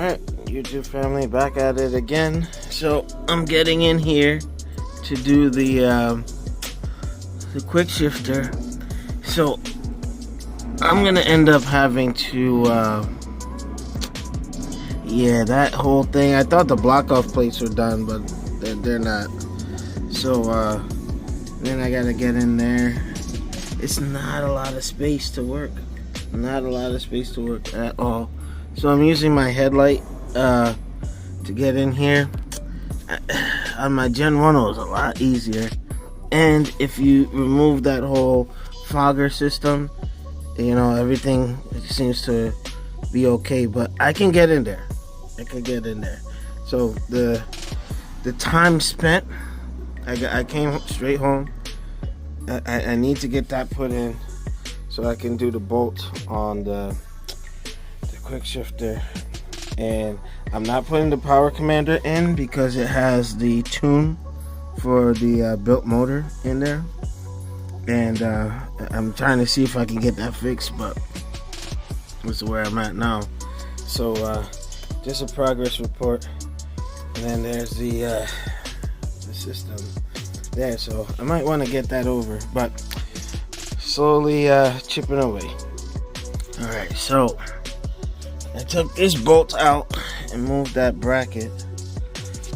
Alright, YouTube family, back at it again. So I'm getting in here to do the quick shifter. So I'm gonna end up having to yeah, that whole thing. I thought the block off plates were done, but they're not. So then I gotta get in there. It's not a lot of space to work. Not a lot of space to work at all. So I'm using my headlight to get in here. On my Gen 1 it was a lot easier. And if you remove that whole fogger system, you know, everything seems to be okay. But I can get in there. I can get in there. So the time spent, I came straight home. I need to get that put in so I can do the bolt on the quick shifter. And I'm not putting the power commander in because it has the tune for the built motor in there, and I'm trying to see if I can get that fixed, but this is where I'm at now. So just a progress report, and then there's the system there. So I might want to get that over, but slowly chipping away. All right, so I took this bolt out and moved that bracket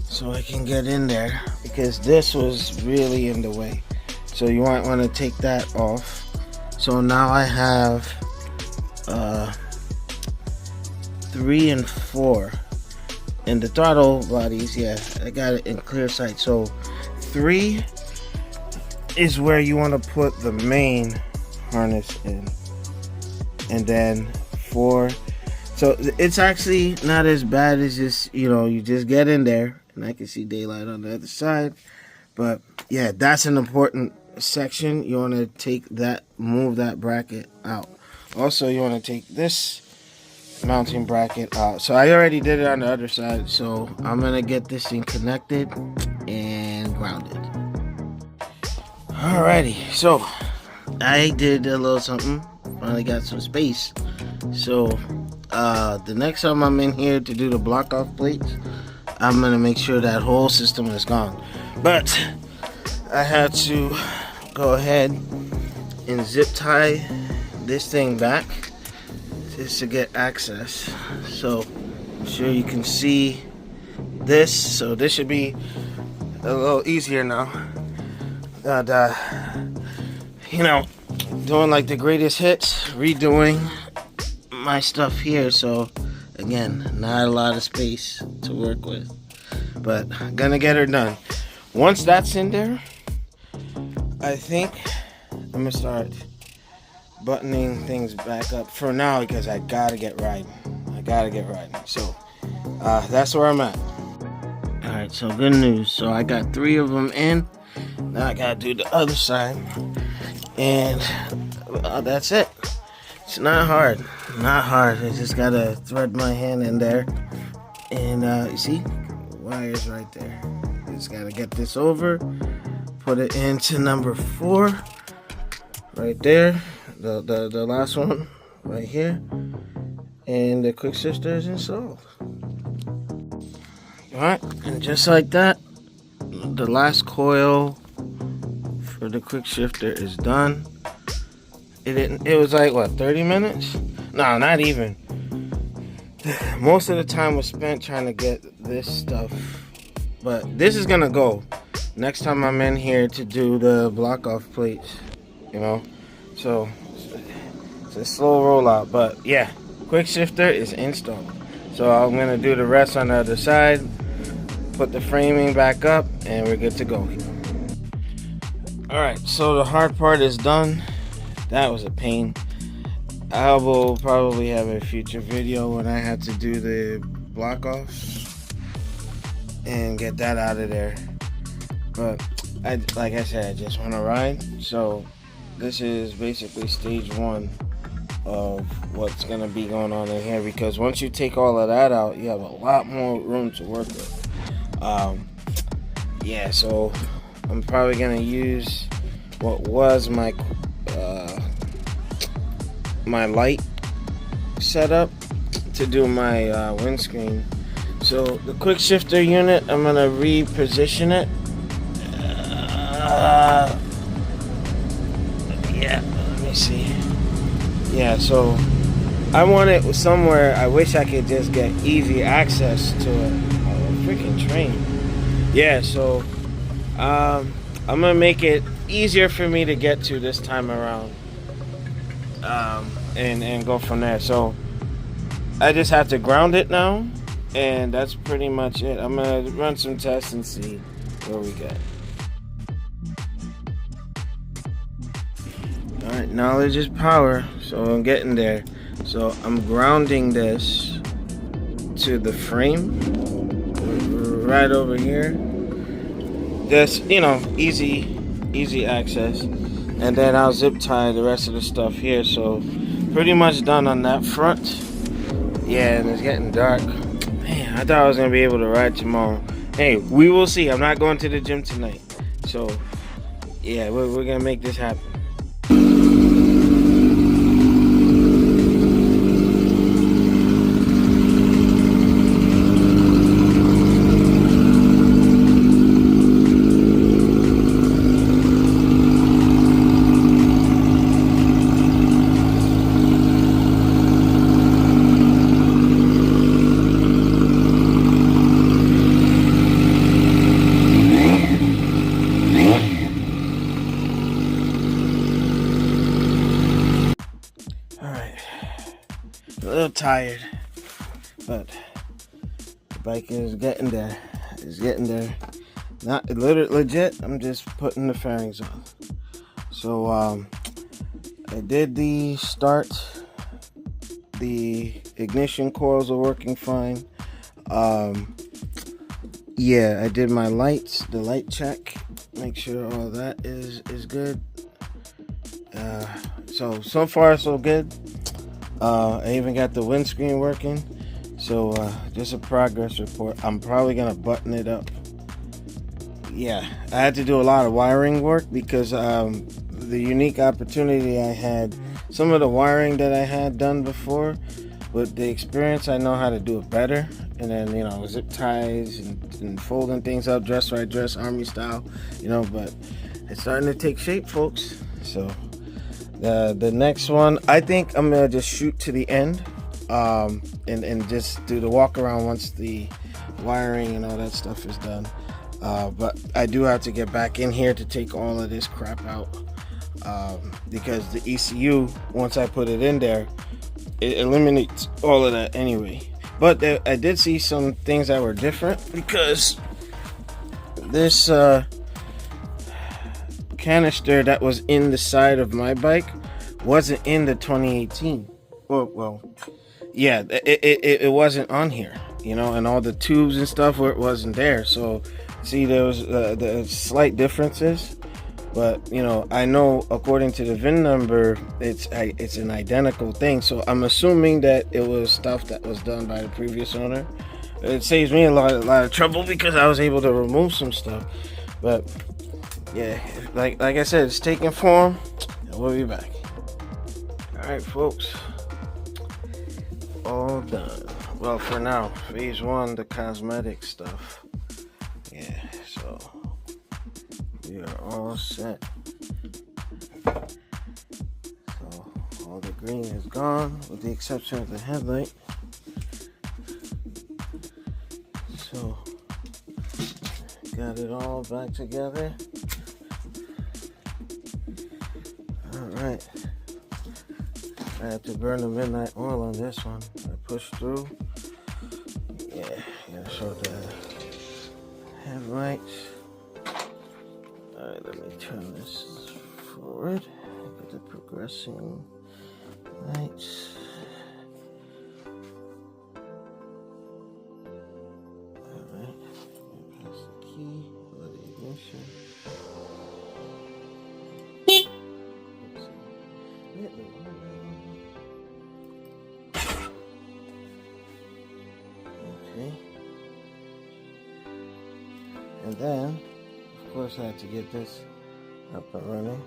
so I can get in there, because this was really in the way. So you might want to take that off. So now I have 3 and 4, and the throttle bodies, yeah, I got it in clear sight. So 3 is where you want to put the main harness in, and then 4. So it's actually not as bad as just, you know, you just get in there, and I can see daylight on the other side. But yeah, that's an important section. You want to take that, move that bracket out. Also, you want to take this mounting bracket out. So I already did it on the other side. So I'm going to get this thing connected and grounded. Alrighty, so I did a little something. Finally got some space. So the next time I'm in here to do the block off plates, I'm gonna make sure that whole system is gone. But I had to go ahead and zip tie this thing back just to get access. So I'm sure you can see this. So this should be a little easier now. And you know, doing like the greatest hits, redoing my stuff here. So again, not a lot of space to work with, but gonna get her done. Once that's in there, I think I'm gonna start buttoning things back up for now, because I gotta get riding. So that's where I'm at. All right, so good news. So I got 3 of them in. Now I gotta do the other side, and that's it. It's not hard. I just gotta thread my hand in there, and you see, wires right there. Just gotta get this over, put it into number 4, right there. The last one right here, and the quick shifter is installed. All right, and just like that, the last coil for the quick shifter is done. It was like, what, 30 minutes? No, not even. Most of the time was spent trying to get this stuff. But this is gonna go next time I'm in here to do the block off plates, you know. So it's a slow rollout, but yeah, quick shifter is installed. So I'm gonna do the rest on the other side, put the framing back up, and we're good to go. Alright, so the hard part is done. That was a pain. I will probably have a future video when I have to do the block offs and get that out of there. But like I said, I just want to ride. So this is basically stage 1 of what's going to be going on in here, because once you take all of that out, you have a lot more room to work with. Yeah, so I'm probably going to use what was my my light setup to do my windscreen. So the quick shifter unit, I'm gonna reposition it. Yeah, let me see. Yeah, so I want it somewhere. I wish I could just get easy access to it. Oh, freaking train. Yeah, so I'm gonna make it easier for me to get to this time around, and go from there. So I just have to ground it now, and that's pretty much it. I'm gonna run some tests and see where we get. All right, knowledge is power, so I'm getting there. So I'm grounding this to the frame right over here. Just, easy access. And then I'll zip tie the rest of the stuff here. So pretty much done on that front. Yeah, and it's getting dark. Man, I thought I was gonna be able to ride tomorrow. Hey, we will see. I'm not going to the gym tonight. So yeah, we're gonna make this happen. A little tired, but the bike is getting there. It's getting there. Not legit. I'm just putting the fairings on. So I did the start. The ignition coils are working fine. Yeah, I did my lights. The light check. Make sure all that is good. So far so good. I even got the windscreen working, so just a progress report. I'm probably gonna button it up. Yeah, I had to do a lot of wiring work because the unique opportunity I had, some of the wiring that I had done before, with the experience I know how to do it better. And then zip ties and folding things up, dress right dress, army style, but it's starting to take shape, folks. So the next one, I think I'm gonna just shoot to the end, and just do the walk around once the wiring and all that stuff is done. But I do have to get back in here to take all of this crap out, because the ECU, once I put it in there, it eliminates all of that anyway. But I did see some things that were different, because this canister that was in the side of my bike wasn't in the 2018. Well, yeah, it wasn't on here, and all the tubes and stuff wasn't there. So see, there was the slight differences, but I know according to the VIN number, it's an identical thing. So I'm assuming that it was stuff that was done by the previous owner. It saves me a lot of trouble because I was able to remove some stuff. But yeah, like I said, it's taking form, and we'll be back. All right, folks, all done. Well, for now, phase one, the cosmetic stuff. Yeah, so we are all set. So all the green is gone, with the exception of the headlight. So got it all back together. Alright, I had to burn the midnight oil on this one. I pushed through. Yeah, gotta show the headlights. Alright, let me turn this forward. Get the progressing lights. Alright, press the key for the ignition. Okay. And then, of course, I had to get this up and running.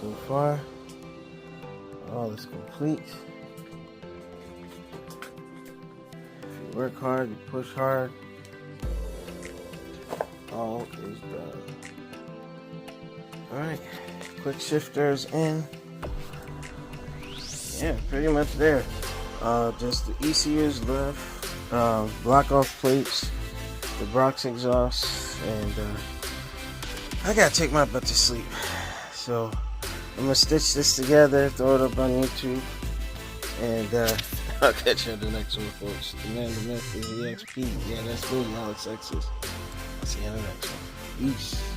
So far, all is complete. work hard, you push hard. All is done. Alright, quick shifters in. Yeah, pretty much there. Just the ECUs left, block off plates, the Brox exhaust, and I gotta take my butt to sleep. So I'm gonna stitch this together, throw it up on YouTube, and I'll catch you on the next one, folks. The man, the myth is EXP. Yeah, that's me, Alex X's. I'll see you on the next one. Peace.